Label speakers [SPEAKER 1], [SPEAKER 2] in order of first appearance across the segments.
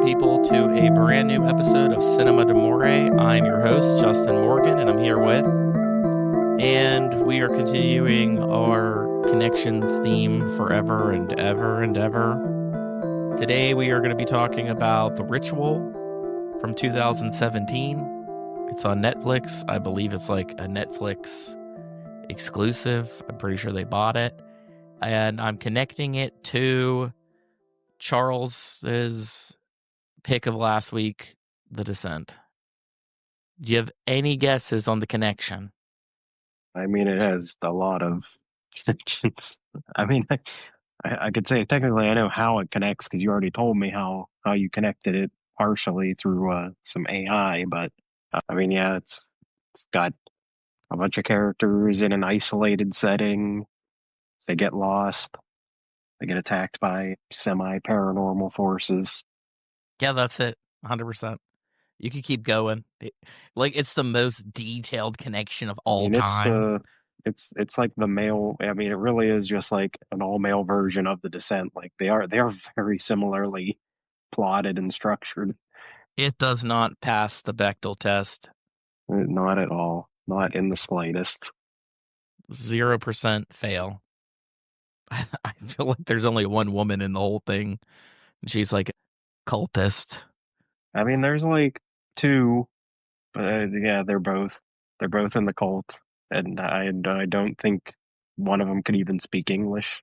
[SPEAKER 1] people, to a brand new episode of Cinema d'Amore. I'm your host, Justin Morgan, and I'm here with... And we are continuing our connections theme forever and ever and ever. Today we are going to be talking about The Ritual from 2017. It's on Netflix. I believe it's like a Netflix exclusive. I'm pretty sure they bought it. And I'm connecting it to Charles's pick of last week, The Descent. Do you have any guesses on the connection?
[SPEAKER 2] I mean, it has a lot of connections. I mean, I could say technically I know how it connects because you already told me how you connected it partially through some AI. But I mean, yeah, it's got a bunch of characters in an isolated setting. They get lost. They get attacked by semi-paranormal forces.
[SPEAKER 1] Yeah, that's it. 100%. You can keep going. It's the most detailed connection of all
[SPEAKER 2] I mean,
[SPEAKER 1] time.
[SPEAKER 2] it's like the male. I mean, it really is just like an all-male version of The Descent. Like they are very similarly plotted and structured.
[SPEAKER 1] It does not pass the Bechdel test.
[SPEAKER 2] Not at all. Not in the slightest.
[SPEAKER 1] 0% fail. I feel like there's only one woman in the whole thing. And she's like a cultist.
[SPEAKER 2] I mean, there's like two, but yeah, they're both in the cult, and I don't think one of them could even speak English,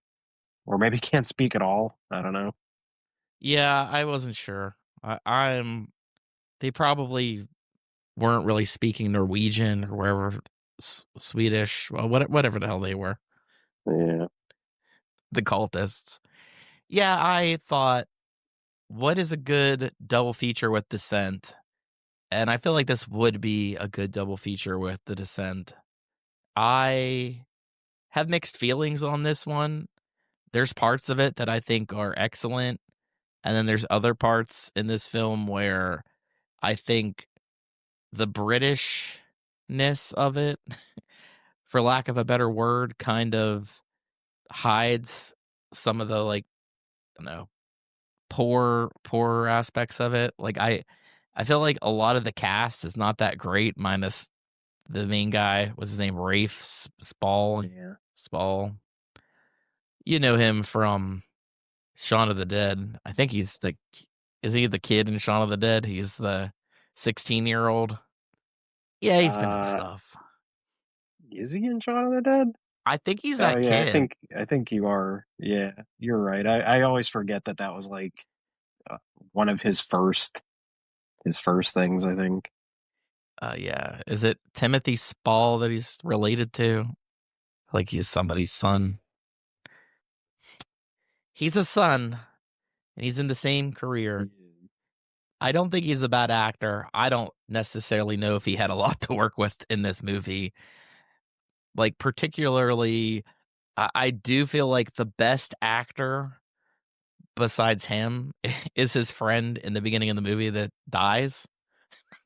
[SPEAKER 2] or maybe can't speak at all. I don't know.
[SPEAKER 1] Yeah, I wasn't sure. They probably weren't really speaking Norwegian or wherever, Swedish, well, whatever the hell they were.
[SPEAKER 2] Yeah.
[SPEAKER 1] The cultists. Yeah, I thought, what is a good double feature with Descent? And I feel like this would be a good double feature with The Descent. I have mixed feelings on this one. There's parts of it that I think are excellent. And then there's other parts in this film where I think the Britishness of it, for lack of a better word, kind of hides some of the, like, I don't know, poor aspects of it. Like I feel like a lot of the cast is not that great, minus the main guy. What's his name? Rafe Spall.
[SPEAKER 2] Yeah.
[SPEAKER 1] Spall. You know him from Shaun of the Dead. I think is he the kid in Shaun of the Dead? He's the 16-year-old. Yeah, he's been in
[SPEAKER 2] Uh,
[SPEAKER 1] stuff.
[SPEAKER 2] is he in Shaun of the Dead?
[SPEAKER 1] I think he's
[SPEAKER 2] Oh
[SPEAKER 1] that
[SPEAKER 2] yeah,
[SPEAKER 1] kid.
[SPEAKER 2] I think you are. Yeah, you're right. I always forget that was like one of his first things. I think.
[SPEAKER 1] Yeah. Is it Timothy Spall that he's related to? Like he's somebody's son. He's a son, and he's in the same career. I don't think he's a bad actor. I don't necessarily know if he had a lot to work with in this movie. Like, particularly, I do feel like the best actor besides him is his friend in the beginning of the movie that dies.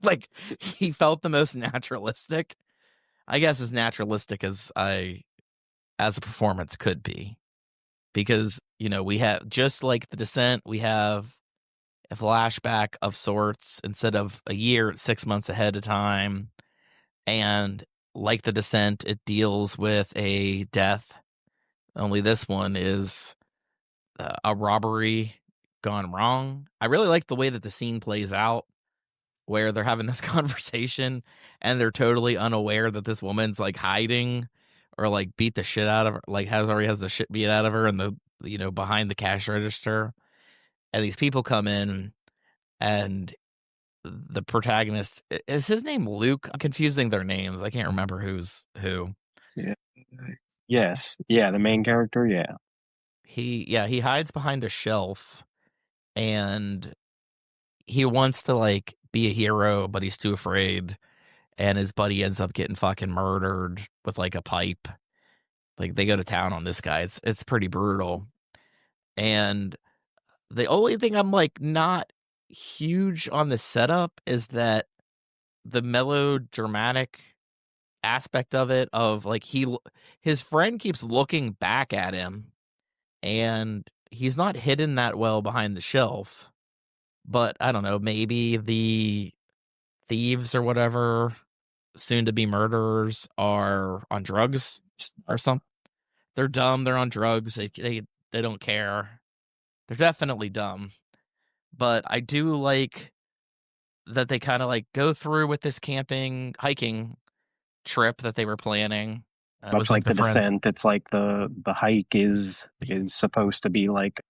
[SPEAKER 1] Like, he felt the most naturalistic. I guess as naturalistic as as a performance could be. Because, we have, just like The Descent, we have a flashback of sorts instead of a year, 6 months ahead of time. And like The Descent, it deals with a death. Only this one is a robbery gone wrong. I really like the way that the scene plays out, where they're having this conversation and they're totally unaware that this woman's like hiding or like beat the shit out of her, like already has the shit beat out of her in the, behind the cash register. And these people come in, and the protagonist, is his name Luke? I'm confusing their names. I can't remember who's who.
[SPEAKER 2] Yeah. Yes. Yeah. The main character. Yeah.
[SPEAKER 1] He hides behind a shelf, and he wants to like be a hero, but he's too afraid. And his buddy ends up getting fucking murdered with like a pipe. Like they go to town on this guy. It's pretty brutal. And the only thing I'm like not huge on the setup is that the melodramatic aspect of it, of like his friend keeps looking back at him, and he's not hidden that well behind the shelf, but I don't know, maybe the thieves or whatever, soon to be murderers, are on drugs or something. They're dumb, they're on drugs, they don't care. They're definitely dumb, but I do like that they kinda, like, go through with this hiking trip that they were planning. It
[SPEAKER 2] Much
[SPEAKER 1] was, like,
[SPEAKER 2] like
[SPEAKER 1] the
[SPEAKER 2] the
[SPEAKER 1] friends
[SPEAKER 2] descent, it's like the hike is supposed to be like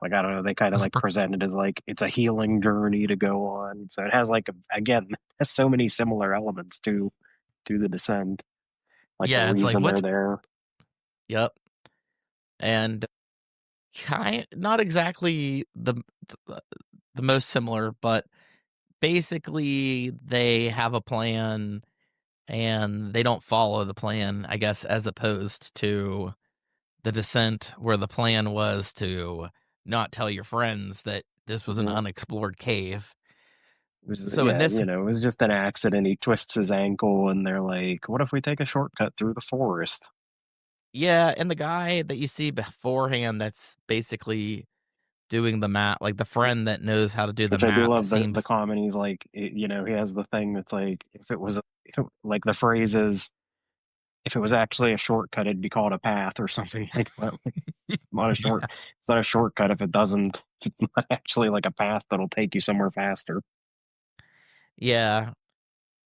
[SPEAKER 2] I don't know, they kind of like present it as like it's a healing journey to go on. So it has like again, it has so many similar elements to the descent, like the
[SPEAKER 1] Yeah, it's like,
[SPEAKER 2] reason they're
[SPEAKER 1] what.
[SPEAKER 2] there.
[SPEAKER 1] Yep, and not exactly the the most similar, but basically they have a plan and they don't follow the plan, I guess, as opposed to the descent where the plan was to not tell your friends that this was an
[SPEAKER 2] Yeah.
[SPEAKER 1] unexplored cave.
[SPEAKER 2] It was,
[SPEAKER 1] So in
[SPEAKER 2] yeah,
[SPEAKER 1] this,
[SPEAKER 2] you know, it was just an accident. He twists his ankle, and they're like, "What if we take a shortcut through the forest?"
[SPEAKER 1] yeah, and the guy that you see beforehand that's basically doing the map, like the friend that knows how to do the
[SPEAKER 2] Which I do
[SPEAKER 1] map
[SPEAKER 2] love the
[SPEAKER 1] seems.
[SPEAKER 2] comment. He's like, you know, he has the thing that's like, like the phrase is, if it was actually a shortcut, it'd be called a path or something like that. Like, not a short, it's not a shortcut if it doesn't. It's not actually like a path that'll take you somewhere faster.
[SPEAKER 1] Yeah,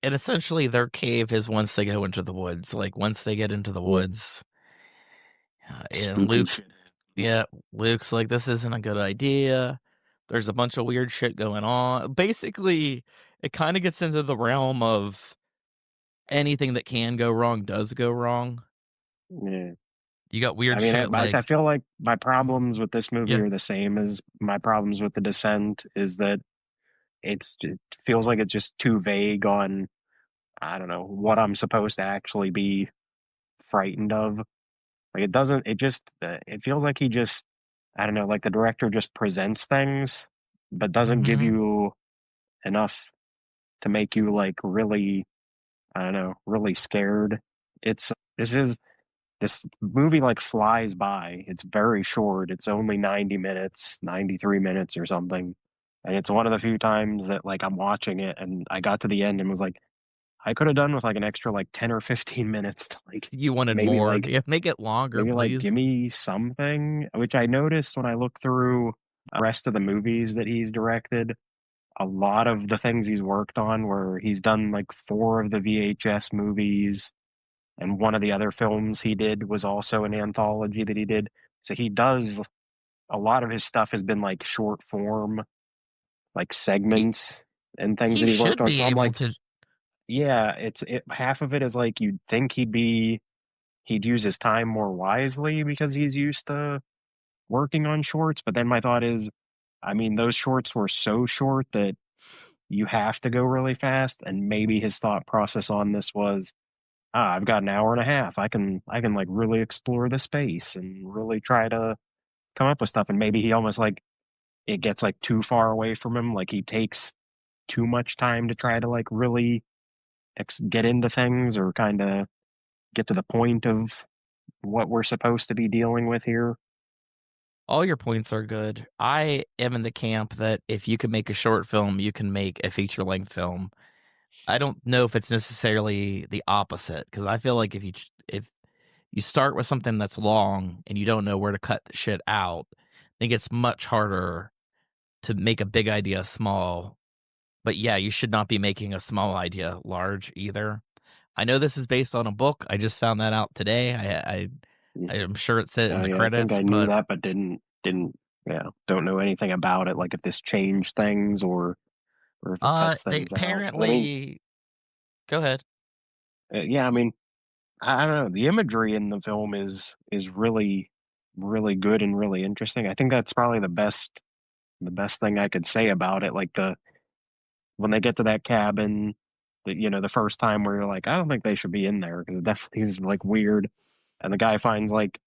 [SPEAKER 1] and essentially their cave is once they go into the woods. Like once they get into the
[SPEAKER 2] Yeah,
[SPEAKER 1] woods, and
[SPEAKER 2] spooky
[SPEAKER 1] Luke,
[SPEAKER 2] shit happens.
[SPEAKER 1] yeah, Luke's like, this isn't a good idea. There's a bunch of weird shit going on. Basically, it kind of gets into the realm of anything that can go wrong does go wrong.
[SPEAKER 2] Yeah.
[SPEAKER 1] You got
[SPEAKER 2] I
[SPEAKER 1] weird
[SPEAKER 2] mean,
[SPEAKER 1] shit
[SPEAKER 2] I
[SPEAKER 1] like,
[SPEAKER 2] feel like my problems with this movie
[SPEAKER 1] yeah,
[SPEAKER 2] are the same as my problems with The Descent. Is that it feels like it's just too vague on I don't know what I'm supposed to actually be frightened of. Like it doesn't. It just. It feels like he just. I don't know. Like the director just presents things, but doesn't give
[SPEAKER 1] hmm
[SPEAKER 2] you enough to make you like really. I don't know. Really scared. It's this movie like flies by. It's very short. It's only 90 minutes, 93 minutes or something. And it's one of the few times that like I'm watching it and I got to the end and was like, I could have done with like an extra like 10 or 15 minutes to like
[SPEAKER 1] you wanted
[SPEAKER 2] maybe
[SPEAKER 1] more.
[SPEAKER 2] like
[SPEAKER 1] Yeah, make it longer,
[SPEAKER 2] give
[SPEAKER 1] please.
[SPEAKER 2] me something, which I noticed when I looked through the rest of the movies that he's directed. A lot of the things he's worked on where he's done like four of the VHS movies and one of the other films he did was also an anthology that he did. So he does a lot of his stuff has been like short form, like
[SPEAKER 1] He
[SPEAKER 2] segments and things
[SPEAKER 1] he
[SPEAKER 2] that he's worked
[SPEAKER 1] should
[SPEAKER 2] on.
[SPEAKER 1] be
[SPEAKER 2] So I'm
[SPEAKER 1] able
[SPEAKER 2] like,
[SPEAKER 1] to.
[SPEAKER 2] yeah, half of it is like you'd think he'd use his time more wisely because he's used to working on shorts. But then my thought is, I mean, those shorts were so short that you have to go really fast. And maybe his thought process on this was, I've got an hour and a half. I can like really explore the space and really try to come up with stuff. And maybe he almost like it gets like too far away from him. Like he takes too much time to try to like really get into things or kind of get to the point of what we're supposed to be dealing with here.
[SPEAKER 1] All your points are good. I am in the camp that if you can make a short film, you can make a feature length film. I don't know if it's necessarily the opposite because I feel like if you start with something that's long and you don't know where to cut the shit out, it gets much harder to make a big idea small. But yeah, you should not be making a small idea large either. I know this is based on a book. I just found that out today. I am sure it said in the
[SPEAKER 2] Yeah, I think
[SPEAKER 1] credits,
[SPEAKER 2] I knew
[SPEAKER 1] but
[SPEAKER 2] that, but didn't. Yeah, don't know anything about it. Like if this changed things or if it cuts
[SPEAKER 1] they
[SPEAKER 2] things out. 'Cause, I mean,
[SPEAKER 1] apparently. Go ahead.
[SPEAKER 2] yeah, I mean, I don't know. The imagery in the film is really good and really interesting. I think that's probably the best thing I could say about it. Like when they get to that cabin, the first time where you're like, I don't think they should be in there because it definitely is like weird. And the guy finds like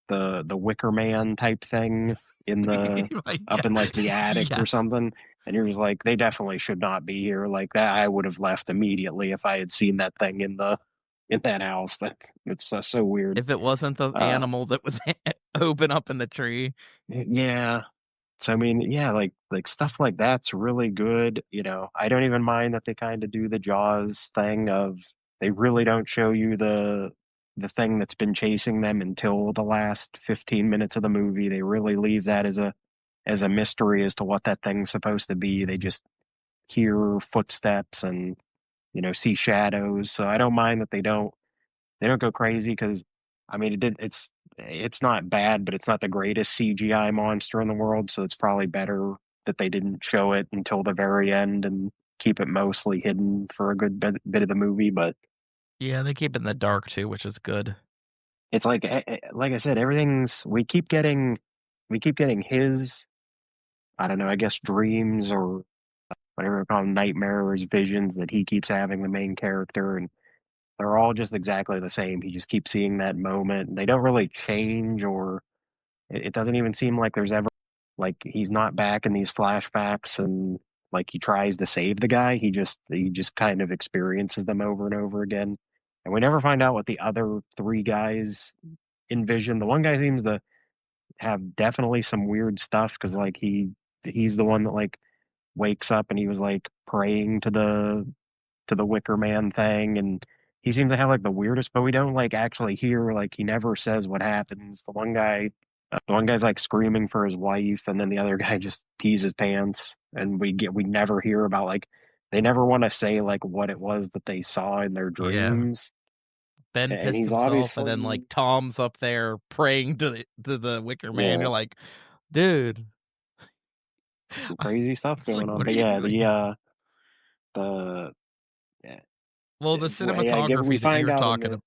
[SPEAKER 2] the Wicker Man type thing in the up in
[SPEAKER 1] Yeah.
[SPEAKER 2] like the attic or
[SPEAKER 1] Yes.
[SPEAKER 2] something. And you're just like, they definitely should not be here. Like that, I would have left immediately if I had seen that thing in that house. It's so weird.
[SPEAKER 1] If it wasn't the
[SPEAKER 2] Uh,
[SPEAKER 1] animal that was open up in the tree.
[SPEAKER 2] yeah, So I mean, yeah, like stuff like that's really good. I don't even mind that they kind of do the Jaws thing of they really don't show you the thing that's been chasing them until the last 15 minutes of the movie. They really leave that as a mystery as to what that thing's supposed to be. They just hear footsteps and see shadows. So I don't mind that they don't go crazy because I mean it's not bad, but it's not the greatest CGI monster in the world. So it's probably better that they didn't show it until the very end and keep it mostly hidden for a good bit of the movie. But
[SPEAKER 1] Yeah, they keep it in the dark too, which is good.
[SPEAKER 2] it's like I said, everything's we keep getting his I don't know, I guess dreams or whatever you call them, nightmares, visions that he keeps having, the main character, and they're all just exactly the same. He just keeps seeing that moment. They don't really change, or it doesn't even seem like there's ever like he's not back in these flashbacks and like he tries to save the guy. He just kind of experiences them over and over again. And we never find out what the other three guys envision. The one guy seems to have definitely some weird stuff because like he's the one that like wakes up and he was like praying to the Wicker Man thing, and he seems to have like the weirdest. But we don't like actually hear like he never says what happens. The one guy's like screaming for his wife, and then the other guy just pees his pants, and we never hear about like they never want to say like what it was that they saw in their
[SPEAKER 1] Yeah.
[SPEAKER 2] dreams,
[SPEAKER 1] Ben
[SPEAKER 2] and
[SPEAKER 1] pissed
[SPEAKER 2] he's
[SPEAKER 1] himself, and then like
[SPEAKER 2] obviously
[SPEAKER 1] Tom's up there praying to the Wicker Man.
[SPEAKER 2] yeah
[SPEAKER 1] You're like, dude,
[SPEAKER 2] some crazy stuff
[SPEAKER 1] it's like,
[SPEAKER 2] going on.
[SPEAKER 1] what are
[SPEAKER 2] But
[SPEAKER 1] you
[SPEAKER 2] yeah,
[SPEAKER 1] doing here?
[SPEAKER 2] the yeah,
[SPEAKER 1] Well, the
[SPEAKER 2] we
[SPEAKER 1] cinematography that
[SPEAKER 2] find
[SPEAKER 1] you're
[SPEAKER 2] out in
[SPEAKER 1] talking,
[SPEAKER 2] the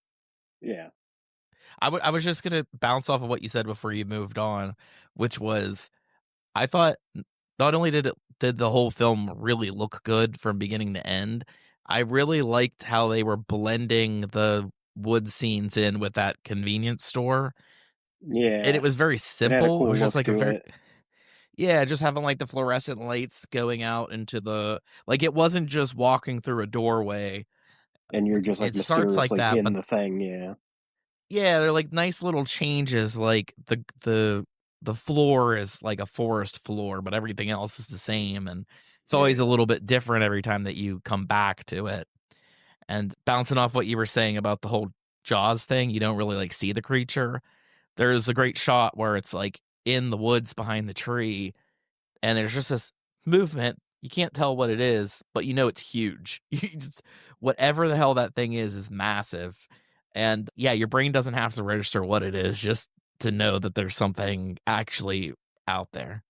[SPEAKER 2] yeah
[SPEAKER 1] I was just gonna bounce off of what you said before you moved on, which was I thought not only did the whole film really look good from beginning to end, I really liked how they were blending the wood scenes in with that convenience store. And it
[SPEAKER 2] yeah
[SPEAKER 1] was very
[SPEAKER 2] it had a
[SPEAKER 1] simple. It
[SPEAKER 2] cool
[SPEAKER 1] was just
[SPEAKER 2] look
[SPEAKER 1] like a
[SPEAKER 2] to
[SPEAKER 1] very
[SPEAKER 2] it,
[SPEAKER 1] yeah, just having like the fluorescent lights going out into the like it wasn't just walking through a doorway.
[SPEAKER 2] and you're just like
[SPEAKER 1] It starts like
[SPEAKER 2] mysteriously
[SPEAKER 1] that,
[SPEAKER 2] in
[SPEAKER 1] but
[SPEAKER 2] the thing. Yeah,
[SPEAKER 1] yeah, they're like nice little changes. Like the floor is like a forest floor, but everything else is the same, and it's always a
[SPEAKER 2] yeah,
[SPEAKER 1] little bit different every time that you come back to it. And bouncing off what you were saying about the whole Jaws thing, you don't really like see the creature. There's a great shot where it's like in the woods behind the tree, and there's just this movement. You can't tell what it is, but you know it's huge. You just, whatever the hell that thing is massive. And yeah, your brain doesn't have to register what it is just to know that there's something actually out there.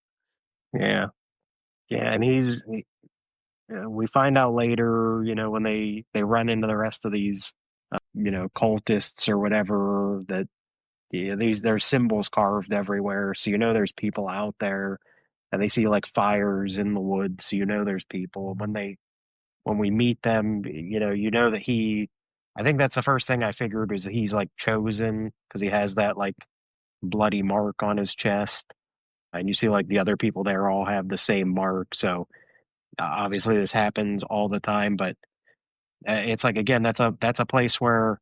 [SPEAKER 2] yeah, yeah. And we find out later, when they run into the rest of these, cultists or whatever, that yeah, there's symbols carved everywhere, so there's people out there, and they see like fires in the woods, so there's people. When we meet them, that I think that's the first thing I figured was that he's like chosen because he has that like bloody mark on his chest, and you see like the other people there all have the same mark. So obviously this happens all the time, but it's like again that's a place where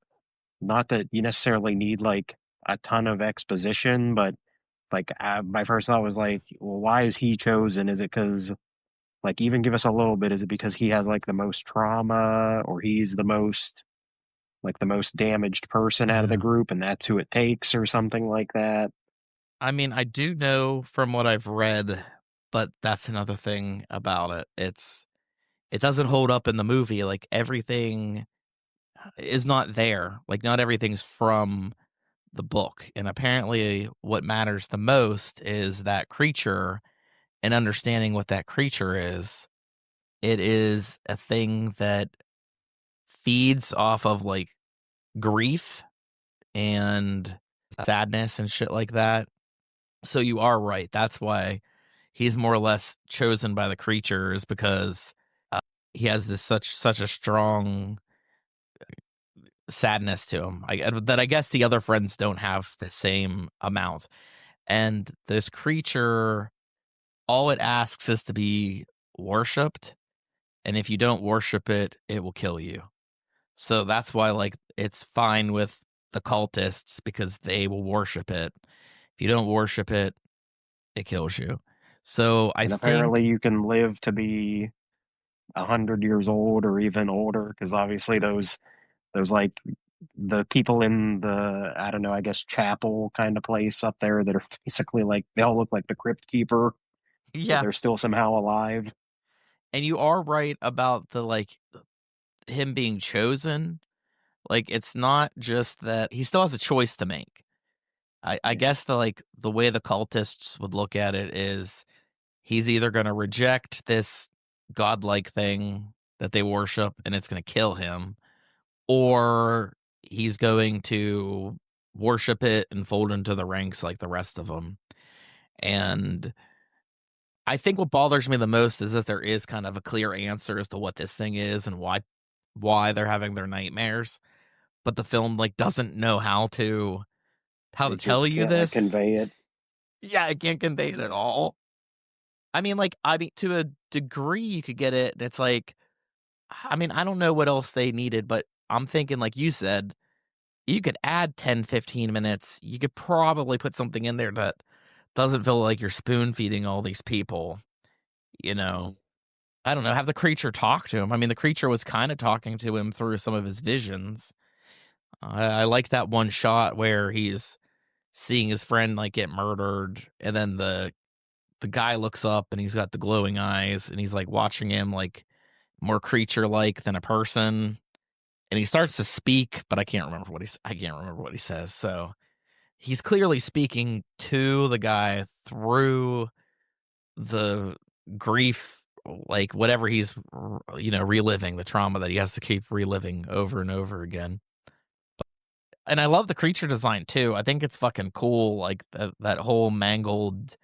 [SPEAKER 2] not that you necessarily need like a ton of exposition, but like my first thought was like, well, why is he chosen? Is it because like even give us a little bit? Is it because he has like the most trauma, or he's the most damaged person out of the
[SPEAKER 1] Yeah.
[SPEAKER 2] group, and that's who it takes, or something like that?
[SPEAKER 1] I mean, I do know from what I've read, but that's another thing about it. It doesn't hold up in the movie. Like everything is not there. Like not everything's from the book. And apparently what matters the most is that creature and understanding what that creature is. It is a thing that feeds off of like grief and sadness and shit like that. So you are right. That's why he's more or less chosen by the creatures because he has this such a strong sadness to him. That I guess the other friends don't have the same amount. And this creature, all it asks is to be worshipped, and if you don't worship it, it will kill you. So that's why like it's fine with the cultists because they will worship it. If you don't worship it, it kills you. So I
[SPEAKER 2] And
[SPEAKER 1] think
[SPEAKER 2] apparently you can live to be 100 years old or even older, because obviously those like the people in the, I don't know, I guess chapel kind of place up there that are basically like they all look like the crypt keeper, but
[SPEAKER 1] yeah,
[SPEAKER 2] they're still somehow alive.
[SPEAKER 1] and you are right about the like him being chosen. Like it's not just that he still has a choice to make. I
[SPEAKER 2] Yeah.
[SPEAKER 1] guess the way the cultists would look at it is he's either going to reject this godlike thing that they worship and it's going to kill him, or he's going to worship it and fold into the ranks like the rest of them. And I think what bothers me the most is that there is kind of a clear answer as to what this thing is and why they're having their nightmares, but the film like doesn't know how to
[SPEAKER 2] It just
[SPEAKER 1] tell you
[SPEAKER 2] can't
[SPEAKER 1] this.
[SPEAKER 2] convey it.
[SPEAKER 1] Yeah, it can't convey it at all. I mean, to a degree, you could get it. It's like, I mean, I don't know what else they needed, but I'm thinking, like you said, you could add 10, 15 minutes. You could probably put something in there that doesn't feel like you're spoon feeding all these people, you know? I don't know. Have the creature talk to him. I mean, the creature was kind of talking to him through some of his visions. I like that one shot where he's seeing his friend like get murdered, and then the guy looks up and he's got the glowing eyes and he's like watching him like more creature like than a person. And he starts to speak, but I can't remember what he says. So he's clearly speaking to the guy through the grief, like whatever he's reliving, the trauma that he has to keep reliving over and over again. And I love the creature design too. I think it's fucking cool, like that whole mangled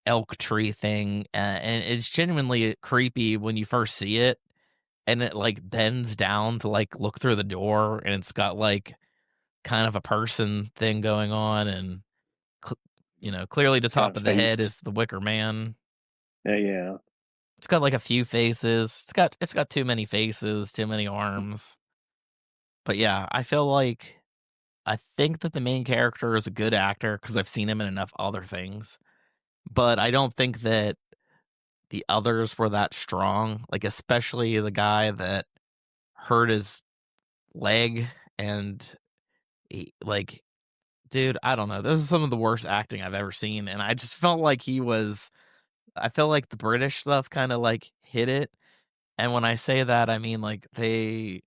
[SPEAKER 1] elk tree thing, and it's genuinely creepy when you first see it, and it like bends down to like look through the door, and it's got like kind of a person thing going on, and cl- clearly the
[SPEAKER 2] It's got
[SPEAKER 1] top
[SPEAKER 2] a
[SPEAKER 1] of the head
[SPEAKER 2] face.
[SPEAKER 1] is the Wicker Man.
[SPEAKER 2] Yeah.
[SPEAKER 1] It's got like a few faces. It's got too many faces, too many arms. But yeah, I think that the main character is a good actor because I've seen him in enough other things. But I don't think that the others were that strong, like, especially the guy that hurt his leg and like, dude, I don't know. Those are some of the worst acting I've ever seen, and I just felt like I felt like the British stuff kinda, like, hit it, and when I say that, I mean, like, they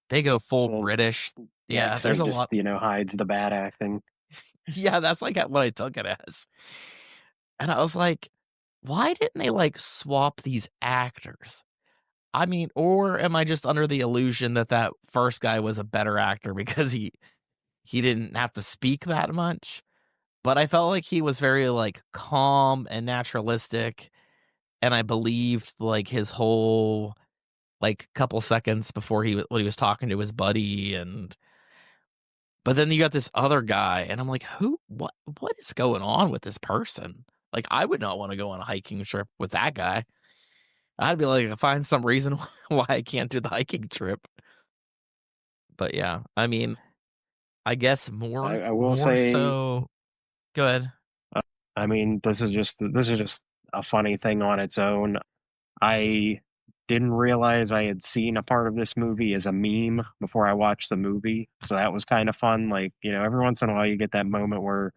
[SPEAKER 1] go full
[SPEAKER 2] Well,
[SPEAKER 1] British.
[SPEAKER 2] the
[SPEAKER 1] Yeah, there's
[SPEAKER 2] accent
[SPEAKER 1] a
[SPEAKER 2] just,
[SPEAKER 1] lot.
[SPEAKER 2] hides the bad acting.
[SPEAKER 1] Yeah, that's, like, what I took it as, and I was like, "Why didn't they, like, swap these actors?" I mean, or am I just under the illusion that that first guy was a better actor because he didn't have to speak that much? But I felt like he was very, like, calm and naturalistic, and I believed, like, his whole, like, couple seconds before when he was talking to his buddy, and but then you got this other guy, and I'm like, "Who what is going on with this person?" Like, I would not wanna go on a hiking trip with that guy. I'd be like, "Find some reason why I can't do the hiking trip." But yeah, I mean, I guess
[SPEAKER 2] I will
[SPEAKER 1] more
[SPEAKER 2] say,
[SPEAKER 1] so. Go ahead.
[SPEAKER 2] uh, I mean, this is just a funny thing on its own. I didn't realize I had seen a part of this movie as a meme before I watched the movie, so that was kind of fun. Like, every once in a while you get that moment where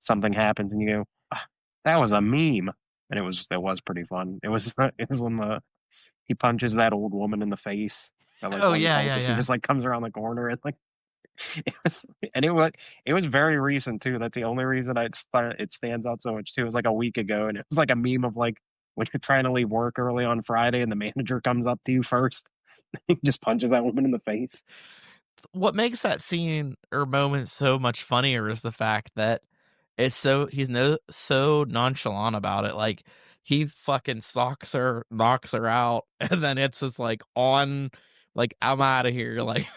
[SPEAKER 2] something happens and you go, "Ah, that was a meme," and it was pretty fun. It was it was when he punches that old woman in the face. That like
[SPEAKER 1] Oh,
[SPEAKER 2] one
[SPEAKER 1] yeah, yeah,
[SPEAKER 2] cultist, he
[SPEAKER 1] yeah.
[SPEAKER 2] just like comes around the corner and like it was, and it was very recent too. That's the only reason it stands out so much too. It was like a week ago, and it was like a meme of like when you're trying to leave work early on Friday, and the manager comes up to you first, he just punches that woman in the face.
[SPEAKER 1] What makes that scene or moment so much funnier is the fact that he's so nonchalant about it. Like, he fucking socks her, knocks her out, and then it's just like on, like, I'm out of here. Like,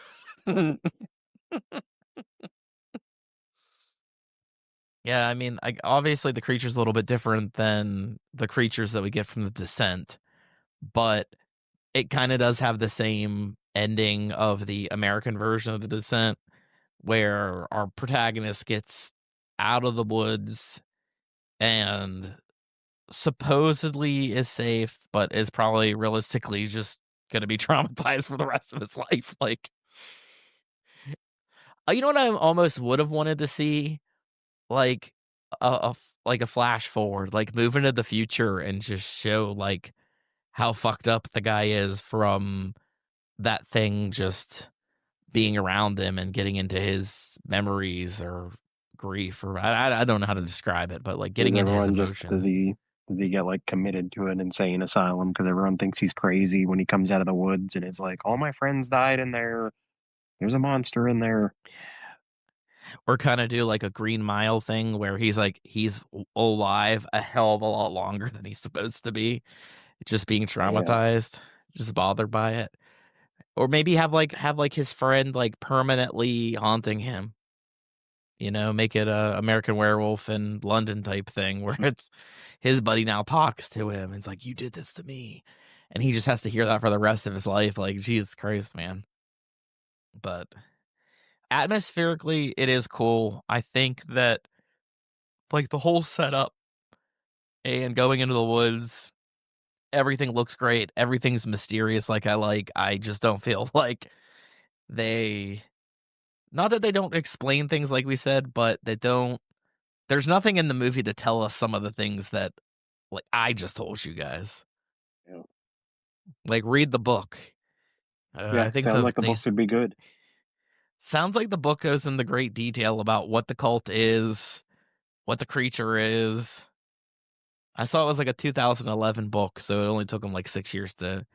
[SPEAKER 1] yeah, I mean, obviously the creature's a little bit different than the creatures that we get from the Descent, but it kind of does have the same ending of the American version of the Descent, where our protagonist gets out of the woods and supposedly is safe, but is probably realistically just gonna be traumatized for the rest of his life. Like, you know what I almost would have wanted to see? Like like a flash forward, like move into the future and just show like how fucked up the guy is from that thing just being around him and getting into his memories or grief or I don't know how to describe it, but like
[SPEAKER 2] Does
[SPEAKER 1] getting into his
[SPEAKER 2] everyone just
[SPEAKER 1] emotion.
[SPEAKER 2] does he get like committed to an insane asylum because everyone thinks he's crazy when he comes out of the woods and it's like all my friends died in there. There's a monster in there.
[SPEAKER 1] Or kind of do like a Green Mile thing where he's like he's alive a hell of a lot longer than he's supposed to be, just being
[SPEAKER 2] Yeah,
[SPEAKER 1] traumatized, just bothered by it. Or maybe have like his friend like permanently haunting him. Make it a American Werewolf in London type thing where it's his buddy now talks to him and it's like, "You did this to me," and he just has to hear that for the rest of his life. Like, Jesus Christ, man. But atmospherically, it is cool. I think that like the whole setup and going into the woods, everything looks great. Everything's mysterious. Like I like. I just don't feel like they. Not that they don't explain things like we said, but they don't. There's nothing in the movie to tell us some of the things that like I just told you guys.
[SPEAKER 2] yeah,
[SPEAKER 1] Like read the book. I
[SPEAKER 2] yeah.
[SPEAKER 1] think
[SPEAKER 2] Sounds
[SPEAKER 1] the
[SPEAKER 2] like the
[SPEAKER 1] they
[SPEAKER 2] book could be good.
[SPEAKER 1] sounds like the book goes into great detail about what the cult is, what the creature is. I saw it was like a 2011 book, so it only took them like 6 years to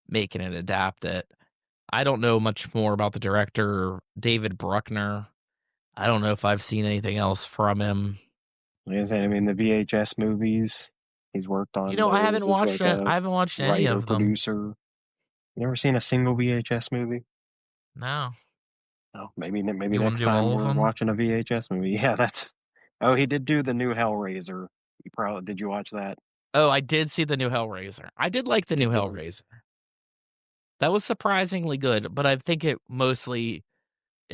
[SPEAKER 1] make it and adapt it. I don't know much more about the director, David Bruckner. I don't know if I've seen anything else from him.
[SPEAKER 2] Like I said, I mean the VHS movies. He's worked on
[SPEAKER 1] I haven't
[SPEAKER 2] those as
[SPEAKER 1] watched
[SPEAKER 2] like
[SPEAKER 1] it.
[SPEAKER 2] a
[SPEAKER 1] I haven't watched any
[SPEAKER 2] writer
[SPEAKER 1] of them.
[SPEAKER 2] producer. You ever seen a single VHS movie?
[SPEAKER 1] No.
[SPEAKER 2] Oh, maybe
[SPEAKER 1] You want
[SPEAKER 2] next
[SPEAKER 1] to do
[SPEAKER 2] time
[SPEAKER 1] all of
[SPEAKER 2] we're
[SPEAKER 1] them?
[SPEAKER 2] watching a VHS movie. Yeah, that's. Oh, he did do the new Hellraiser. You probably did. You watch that?
[SPEAKER 1] Oh, I did see the new Hellraiser. I did like the new
[SPEAKER 2] Yeah,
[SPEAKER 1] Hellraiser. That was surprisingly good, but I think it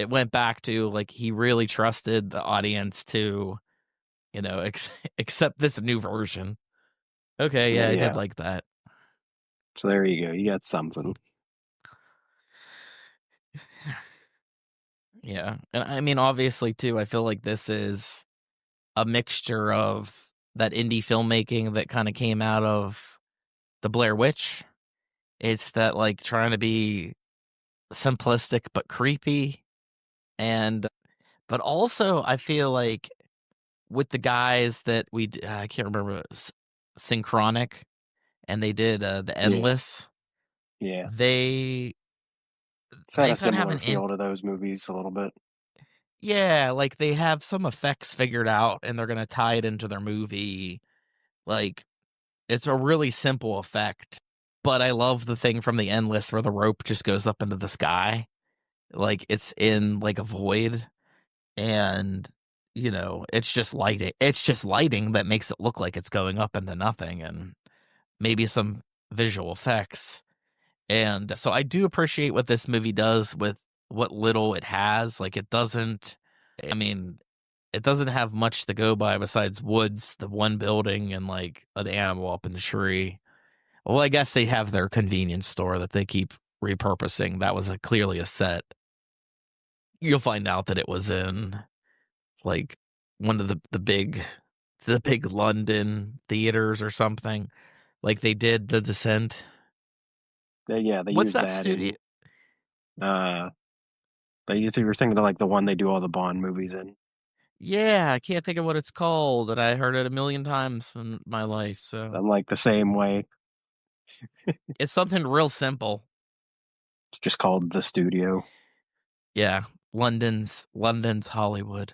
[SPEAKER 1] went back to like he really trusted the audience to, accept this new version. Okay, yeah, I did
[SPEAKER 2] yeah.
[SPEAKER 1] like that.
[SPEAKER 2] So there you go. You got something.
[SPEAKER 1] Yeah. And I mean obviously too, I feel like this is a mixture of that indie filmmaking that kind of came out of the Blair Witch. It's that like trying to be simplistic but creepy and but also I feel like with the guys that I can't remember Synchronic and they did the
[SPEAKER 2] Yeah,
[SPEAKER 1] Endless.
[SPEAKER 2] yeah.
[SPEAKER 1] They
[SPEAKER 2] It's had
[SPEAKER 1] they
[SPEAKER 2] a
[SPEAKER 1] kind of have
[SPEAKER 2] similar
[SPEAKER 1] an in
[SPEAKER 2] feel to those movies a little bit.
[SPEAKER 1] yeah, like they have some effects figured out and they're gonna tie it into their movie. Like it's a really simple effect, but I love the thing from the Endless where the rope just goes up into the sky, like it's in like a void, and it's just lighting. It's just lighting that makes it look like it's going up into nothing, and maybe some visual effects. And so I do appreciate what this movie does with what little it has. Like it doesn't. I mean, it doesn't have much to go by besides woods, the one building, and like an animal up in the tree. Well, I guess they have their convenience store that they keep repurposing. That was clearly a set. You'll find out that it was in like one of the big London theaters or something. Like they did The Descent.
[SPEAKER 2] They
[SPEAKER 1] What's
[SPEAKER 2] use
[SPEAKER 1] that
[SPEAKER 2] that
[SPEAKER 1] studio?
[SPEAKER 2] in. Uh, but you were thinking of like the one they do all the Bond movies in.
[SPEAKER 1] Yeah, I can't think of what it's called, and I heard it a million times in my life. So
[SPEAKER 2] I'm like the same way.
[SPEAKER 1] it's something real simple.
[SPEAKER 2] It's just called the studio.
[SPEAKER 1] Yeah, London's Hollywood.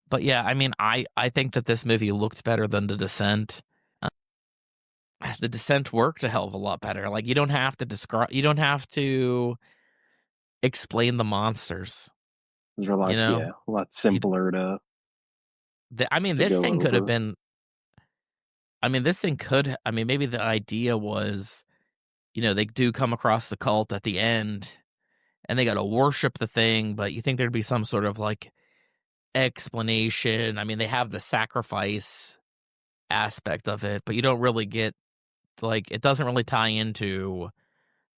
[SPEAKER 1] But yeah, I mean, I think that this movie looked better than The Descent. Uh, the Descent worked a hell of a lot better. Like you don't have to explain the monsters.
[SPEAKER 2] Those are
[SPEAKER 1] You
[SPEAKER 2] like
[SPEAKER 1] know,
[SPEAKER 2] yeah, a lot
[SPEAKER 1] you.
[SPEAKER 2] simpler
[SPEAKER 1] I mean,
[SPEAKER 2] to
[SPEAKER 1] this
[SPEAKER 2] go
[SPEAKER 1] thing could have
[SPEAKER 2] over.
[SPEAKER 1] been. I mean, this thing could. I mean, maybe the idea was, they do come across the cult at the end, and they got to worship the thing. But you think there'd be some sort of like explanation. I mean, they have the sacrifice aspect of it, but you don't really get, like, it doesn't really tie into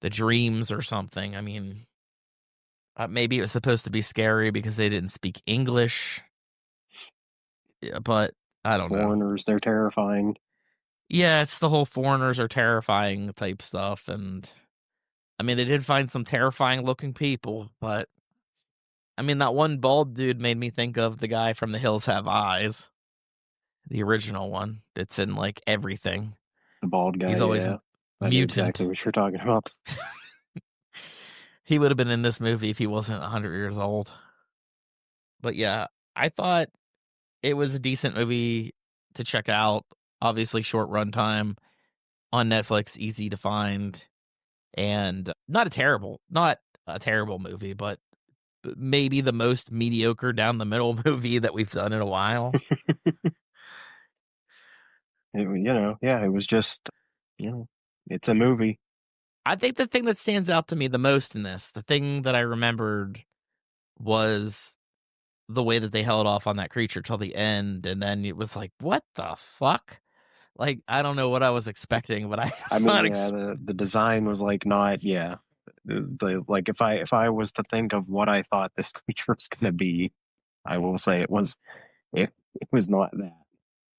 [SPEAKER 1] the dreams or something. I mean, maybe it was supposed to be scary because they didn't speak English, yeah, but I don't know.
[SPEAKER 2] Foreigners, they're terrifying.
[SPEAKER 1] Yeah, it's the whole foreigners are terrifying type stuff, and I mean, they did find some terrifying looking people, but I mean, that one bald dude made me think of the guy from The Hills Have Eyes, the original one. It's in like everything.
[SPEAKER 2] The bald guy,
[SPEAKER 1] He's always
[SPEAKER 2] yeah. I know exactly
[SPEAKER 1] mutant.
[SPEAKER 2] what you're talking about.
[SPEAKER 1] He would have been in this movie if he wasn't 100 years old. But yeah, I thought it was a decent movie to check out. Obviously, short runtime on Netflix, easy to find, and not a terrible movie, but maybe the most mediocre down the middle movie that we've done in a while.
[SPEAKER 2] Yeah, it was just, it's a movie.
[SPEAKER 1] I think the thing that stands out to me the most in this, the thing that I remembered was the way that they held off on that creature till the end, and then it was like, "What the fuck?" Like, I don't know what I was expecting, but I
[SPEAKER 2] I
[SPEAKER 1] was
[SPEAKER 2] mean,
[SPEAKER 1] not
[SPEAKER 2] yeah, the design was like not, yeah. The like if I was to think of what I thought this creature was gonna be, I will say it was not that.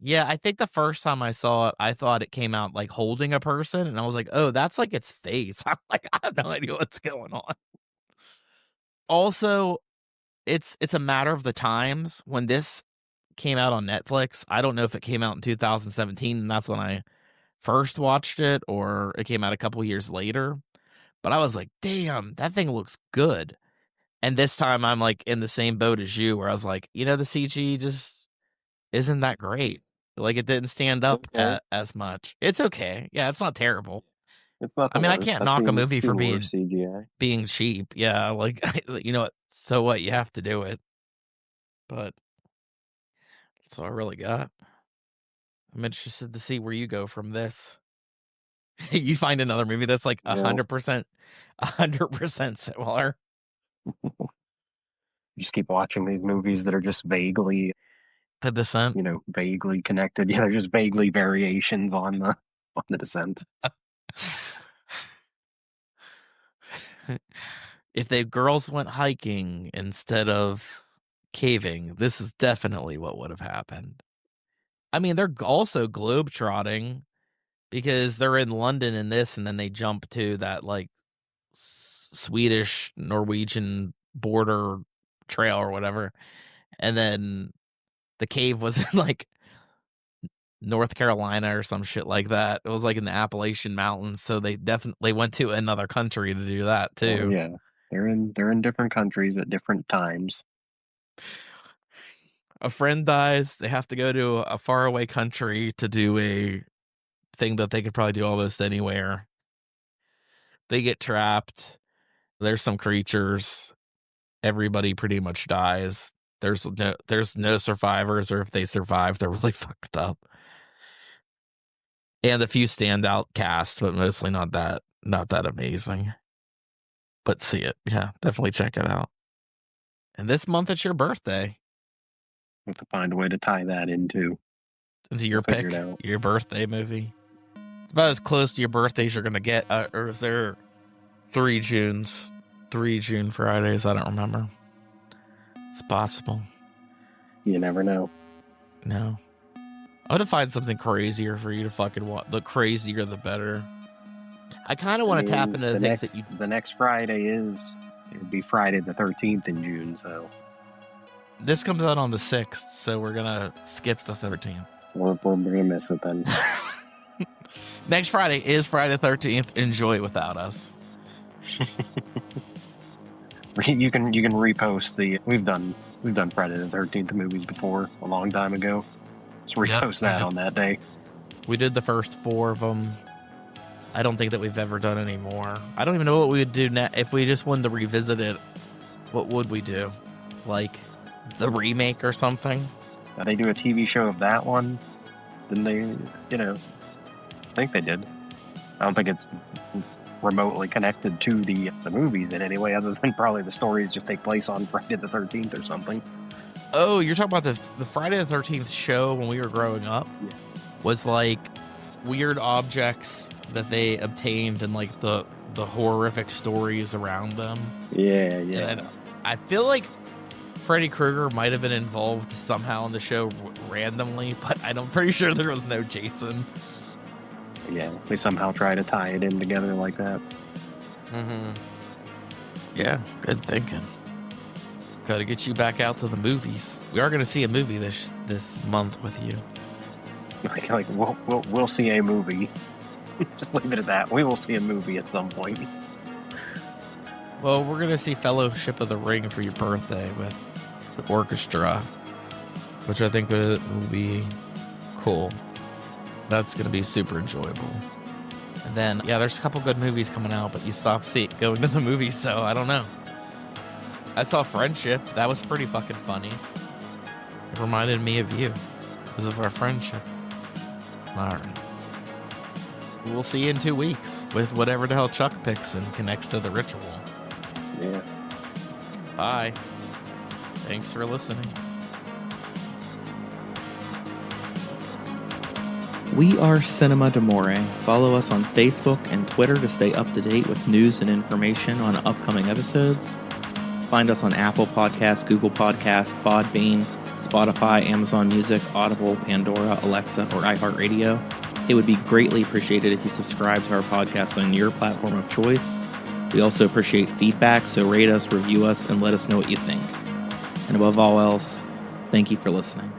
[SPEAKER 1] Yeah, I think the first time I saw it, I thought it came out, like, holding a person, and I was like, "Oh, that's, like, its face." I'm like, "I have no idea what's going on." Also, it's a matter of the times. When this came out on Netflix, I don't know if it came out in 2017, and that's when I first watched it, or it came out a couple years later, but I was like, "Damn, that thing looks good." And this time, I'm, like, in the same boat as you, where I was like, the CG just isn't that great. Like, it didn't stand
[SPEAKER 2] It's
[SPEAKER 1] up
[SPEAKER 2] okay.
[SPEAKER 1] as much. It's okay. Yeah, it's not terrible.
[SPEAKER 2] It's not
[SPEAKER 1] I
[SPEAKER 2] the
[SPEAKER 1] mean, I
[SPEAKER 2] worst.
[SPEAKER 1] can't
[SPEAKER 2] I've
[SPEAKER 1] knock a
[SPEAKER 2] seen
[SPEAKER 1] movie for
[SPEAKER 2] seen worse CGI.
[SPEAKER 1] being cheap. Yeah, like, you know what? So what? You have to do it. But that's all I really got. I'm interested to see where you go from this. You find another movie that's like
[SPEAKER 2] You know,
[SPEAKER 1] 100% similar.
[SPEAKER 2] you just keep watching these movies that are just vaguely,
[SPEAKER 1] The Descent.
[SPEAKER 2] vaguely connected. Yeah, they're just vaguely variations on the descent.
[SPEAKER 1] If the girls went hiking instead of caving, this is definitely what would have happened. I mean, they're also globetrotting because they're in London in this, and then they jump to that like Swedish Norwegian border trail or whatever, and then the cave was in like North Carolina or some shit like that. It was like in the Appalachian Mountains, so they definitely went to another country to do that
[SPEAKER 2] Well,
[SPEAKER 1] too.
[SPEAKER 2] yeah, they're in different countries at different times.
[SPEAKER 1] A friend dies, they have to go to a faraway country to do a thing that they could probably do almost anywhere. They get trapped. There's some creatures. Everybody pretty much dies. There's no survivors, or if they survive, they're really fucked up. And a few standout casts, but mostly not that amazing. But see it. Yeah, definitely check it out. And this month it's your birthday.
[SPEAKER 2] We have to find a way to tie that into.
[SPEAKER 1] Into
[SPEAKER 2] We'll
[SPEAKER 1] your
[SPEAKER 2] figure it
[SPEAKER 1] pick,
[SPEAKER 2] out.
[SPEAKER 1] your birthday movie. It's about as close to your birthday as you're gonna get. Or is there 3 Junes? 3 June Fridays? I don't remember. It's possible.
[SPEAKER 2] You never know.
[SPEAKER 1] No. I would find something crazier for you to fucking watch. The crazier, the better. I kind of
[SPEAKER 2] I
[SPEAKER 1] want to tap
[SPEAKER 2] mean,
[SPEAKER 1] into the things that you.
[SPEAKER 2] the next Friday it would be Friday the 13th in June. So
[SPEAKER 1] This comes out on the 6th, so we're gonna skip the 13th.
[SPEAKER 2] we're gonna miss it then.
[SPEAKER 1] Next Friday is Friday the 13th. Enjoy it without us.
[SPEAKER 2] You can repost the we've done Friday the 13th movies before a long time ago. Just repost that on that day.
[SPEAKER 1] We did the first 4 of them. I don't think that we've ever done any more. I don't even know what we would do if we just wanted to revisit it. What would we do? Like the remake or something?
[SPEAKER 2] Now, they do a TV show of that one. Didn't they? I think they did. I don't think it's remotely connected to the movies in any way, other than probably the stories just take place on Friday the 13th or something.
[SPEAKER 1] Oh, you're talking about the Friday the 13th show when we were growing up?
[SPEAKER 2] Yes.
[SPEAKER 1] Was like weird objects that they obtained and like the horrific stories around them.
[SPEAKER 2] Yeah, yeah.
[SPEAKER 1] And I feel like Freddy Krueger might have been involved somehow in the show randomly, but I'm pretty sure there was no Jason.
[SPEAKER 2] Yeah, they somehow try to tie it in together like that.
[SPEAKER 1] Mm-hmm. Yeah, good thinking. Got to get you back out to the movies. We are going to see a movie this month with you.
[SPEAKER 2] Like we'll see a movie. Just leave it at that. We will see a movie at some point.
[SPEAKER 1] Well, we're going to see Fellowship of the Ring for your birthday with the orchestra, which I think will be cool. That's going to be super enjoyable. And then, yeah, there's a couple good movies coming out, but you stopped going to the movies, so I don't know. I saw Friendship. That was pretty fucking funny. It reminded me of you because of our friendship. All right. We'll see you in 2 weeks with whatever the hell Chuck picks and connects to the ritual.
[SPEAKER 2] Yeah.
[SPEAKER 1] Bye. Thanks for listening. We are Cinema d'Amore. Follow us on Facebook and Twitter to stay up to date with news and information on upcoming episodes. Find us on Apple Podcasts, Google Podcasts, Podbean, Spotify, Amazon Music, Audible, Pandora, Alexa, or iHeartRadio. It would be greatly appreciated if you subscribe to our podcast on your platform of choice. We also appreciate feedback, so rate us, review us, and let us know what you think. And above all else, thank you for listening.